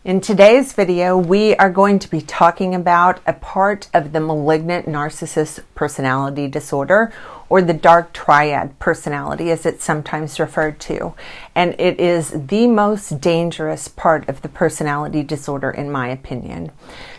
In today's video, we are going to be talking about a part of the malignant narcissist personality disorder, or the dark triad personality as it's sometimes referred to. And it is the most dangerous part of the personality disorder in my opinion.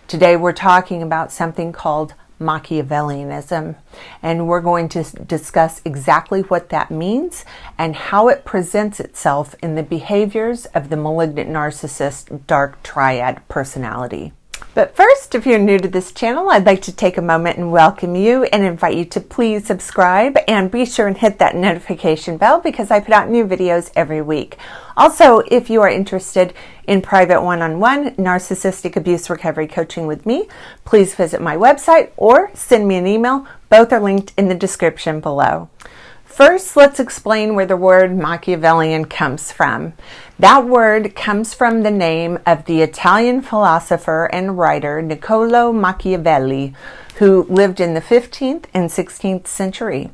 Today we're talking about something called Machiavellianism, and we're going to discuss exactly what that means and how it presents itself in the behaviors of the malignant narcissist dark triad personality. But first, if you're new to this channel, I'd like to take a moment and welcome you and invite you to please subscribe and be sure and hit that notification bell because I put out new videos every week. Also, if you are interested in private one-on-one narcissistic abuse recovery coaching with me, please visit my website or send me an email. Both are linked in the description below. First, let's explain where the word Machiavellian comes from. That word comes from the name of the Italian philosopher and writer Niccolo Machiavelli, who lived in the 15th and 16th century.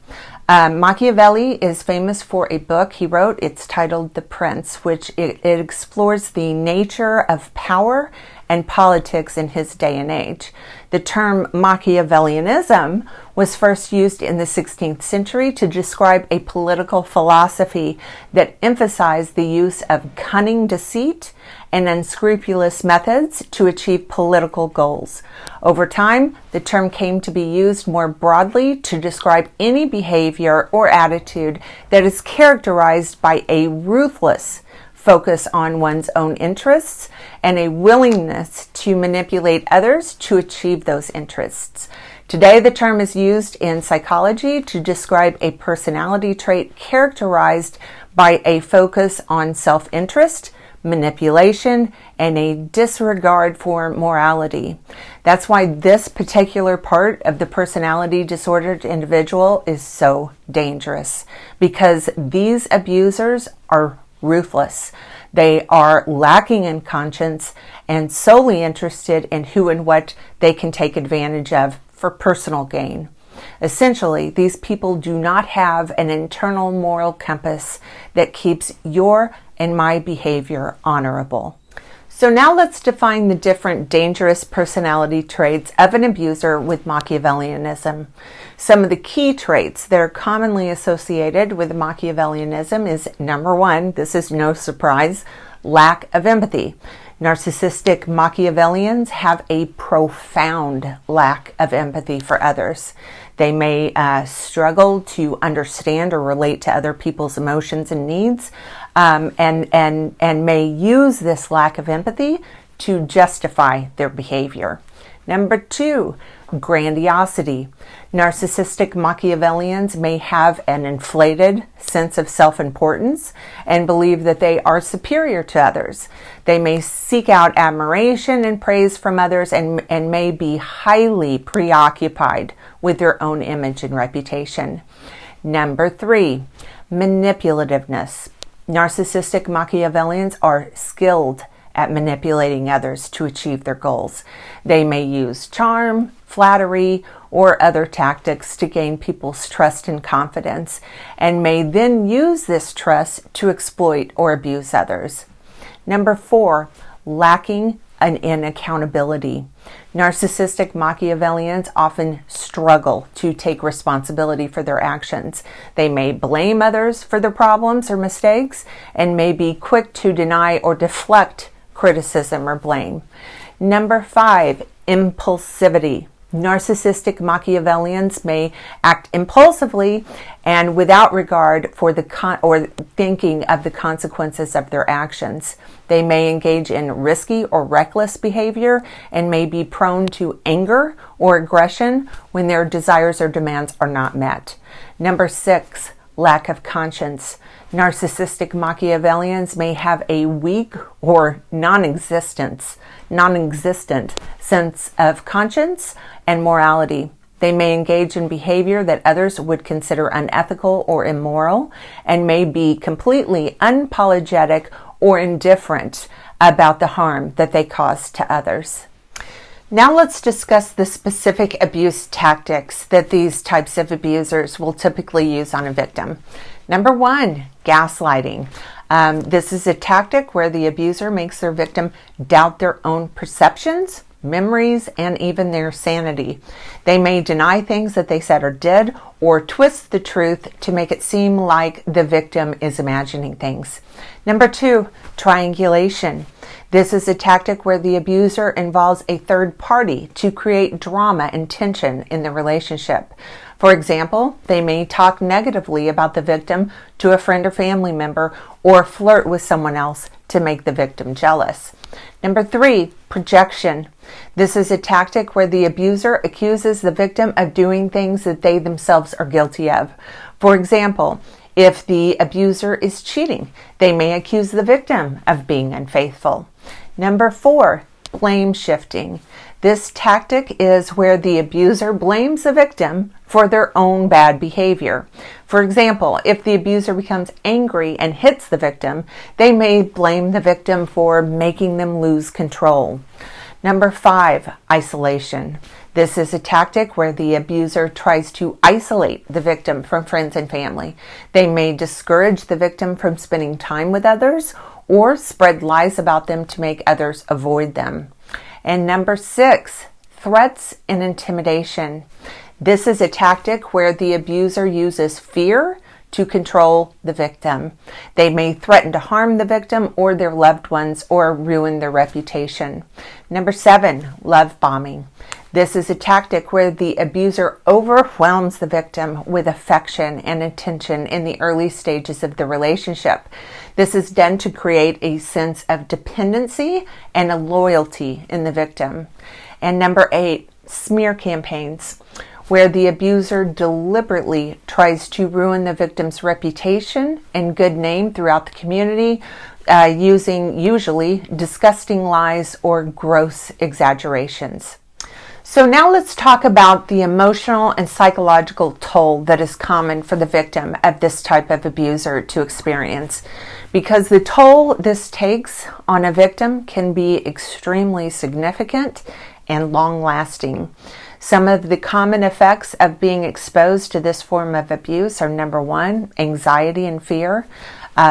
Machiavelli is famous for a book he wrote. It's titled The Prince, which it explores the nature of power and politics in his day and age. The term Machiavellianism was first used in the 16th century to describe a political philosophy that emphasized the use of cunning deceit and unscrupulous methods to achieve political goals. Over time, the term came to be used more broadly to describe any behavior or attitude that is characterized by a ruthless focus on one's own interests and a willingness to manipulate others to achieve those interests. Today, the term is used in psychology to describe a personality trait characterized by a focus on self-interest, manipulation, and a disregard for morality. That's why this particular part of the personality disordered individual is so dangerous, because these abusers are ruthless. They are lacking in conscience and solely interested in who and what they can take advantage of for personal gain. Essentially, these people do not have an internal moral compass that keeps your and my behavior honorable. So now let's define the different dangerous personality traits of an abuser with Machiavellianism. Some of the key traits that are commonly associated with Machiavellianism is, number one, this is no surprise, lack of empathy. Narcissistic Machiavellians have a profound lack of empathy for others. They may struggle to understand or relate to other people's emotions and needs, and may use this lack of empathy to justify their behavior. Number two, grandiosity. Narcissistic Machiavellians may have an inflated sense of self-importance and believe that they are superior to others. They may seek out admiration and praise from others and may be highly preoccupied with their own image and reputation. Number three, manipulativeness. Narcissistic Machiavellians are skilled at manipulating others to achieve their goals. They may use charm, flattery, or other tactics to gain people's trust and confidence, and may then use this trust to exploit or abuse others. Number four, lacking in accountability. Narcissistic Machiavellians often struggle to take responsibility for their actions. They may blame others for their problems or mistakes and may be quick to deny or deflect criticism or blame. Number five, impulsivity. Narcissistic Machiavellians may act impulsively and without regard for or thinking of the consequences of their actions. They may engage in risky or reckless behavior and may be prone to anger or aggression when their desires or demands are not met. Number six, lack of conscience. Narcissistic Machiavellians may have a weak or non-existent sense of conscience and morality. They may engage in behavior that others would consider unethical or immoral and may be completely unapologetic or indifferent about the harm that they cause to others. Now let's discuss the specific abuse tactics that these types of abusers will typically use on a victim. Number one, gaslighting. This is a tactic where the abuser makes their victim doubt their own perceptions, memories, and even their sanity. They may deny things that they said or did, or twist the truth to make it seem like the victim is imagining things. Number 2, triangulation. This is a tactic where the abuser involves a third party to create drama and tension in the relationship. For example, they may talk negatively about the victim to a friend or family member, or flirt with someone else to make the victim jealous. Number 3, projection. This is a tactic where the abuser accuses the victim of doing things that they themselves are guilty of. For example, if the abuser is cheating, they may accuse the victim of being unfaithful. Number 4, blame shifting. This tactic is where the abuser blames the victim for their own bad behavior. For example, if the abuser becomes angry and hits the victim, they may blame the victim for making them lose control. Number 5, isolation. This is a tactic where the abuser tries to isolate the victim from friends and family. They may discourage the victim from spending time with others or spread lies about them to make others avoid them. And number 6, threats and intimidation. This is a tactic where the abuser uses fear to control the victim. They may threaten to harm the victim or their loved ones or ruin their reputation. Number 7, love bombing. This is a tactic where the abuser overwhelms the victim with affection and attention in the early stages of the relationship. This is done to create a sense of dependency and a loyalty in the victim. And number 8, smear campaigns, where the abuser deliberately tries to ruin the victim's reputation and good name throughout the community, using usually disgusting lies or gross exaggerations. So now let's talk about the emotional and psychological toll that is common for the victim of this type of abuser to experience, because the toll this takes on a victim can be extremely significant and long-lasting. Some of the common effects of being exposed to this form of abuse are: number 1, anxiety and fear.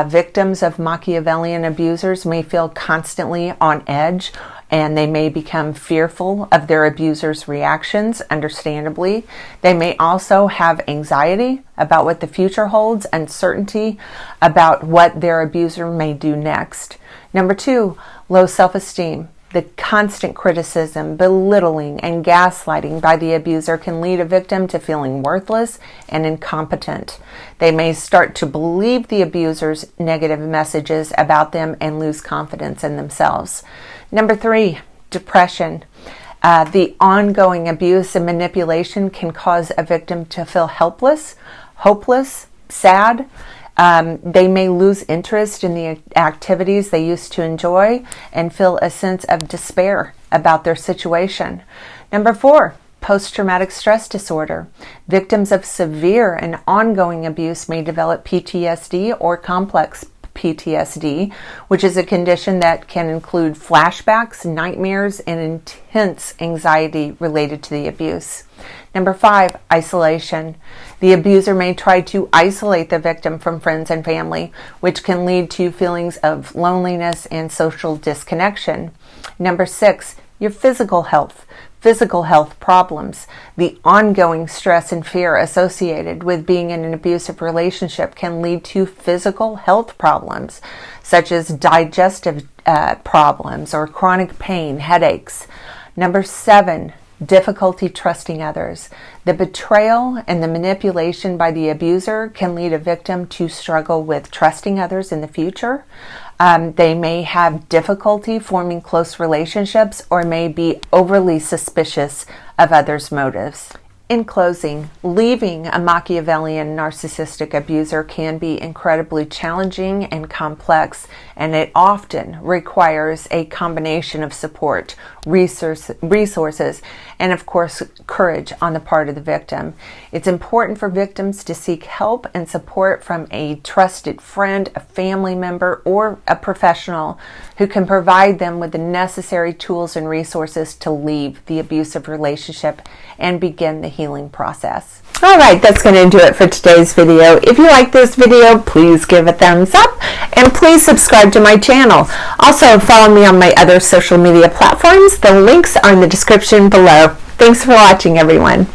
Victims of Machiavellian abusers may feel constantly on edge, and they may become fearful of their abuser's reactions, understandably. They may also have anxiety about what the future holds, uncertainty about what their abuser may do next. Number 2, low self-esteem. The constant criticism, belittling, and gaslighting by the abuser can lead a victim to feeling worthless and incompetent. They may start to believe the abuser's negative messages about them and lose confidence in themselves. Number 3, depression. The ongoing abuse and manipulation can cause a victim to feel helpless, hopeless, sad. They may lose interest in the activities they used to enjoy and feel a sense of despair about their situation. Number 4, post-traumatic stress disorder. Victims of severe and ongoing abuse may develop PTSD or complex Ptsd, which is a condition that can include flashbacks, nightmares, and intense anxiety related to the abuse. Number 5, isolation. The abuser may try to isolate the victim from friends and family, which can lead to feelings of loneliness and social disconnection. Number 6, your physical health. Physical health problems. The ongoing stress and fear associated with being in an abusive relationship can lead to physical health problems, such as digestive problems or chronic pain, headaches. Number 7, difficulty trusting others. The betrayal and the manipulation by the abuser can lead a victim to struggle with trusting others in the future. They may have difficulty forming close relationships or may be overly suspicious of others' motives. In closing, leaving a Machiavellian narcissistic abuser can be incredibly challenging and complex, and it often requires a combination of support, resources, and of course, courage on the part of the victim. It's important for victims to seek help and support from a trusted friend, a family member, or a professional who can provide them with the necessary tools and resources to leave the abusive relationship and begin the healing process. All right, that's going to do it for today's video. If you like this video, please give a thumbs up and please subscribe to my channel. Also, follow me on my other social media platforms. The links are in the description below. Thanks for watching, everyone.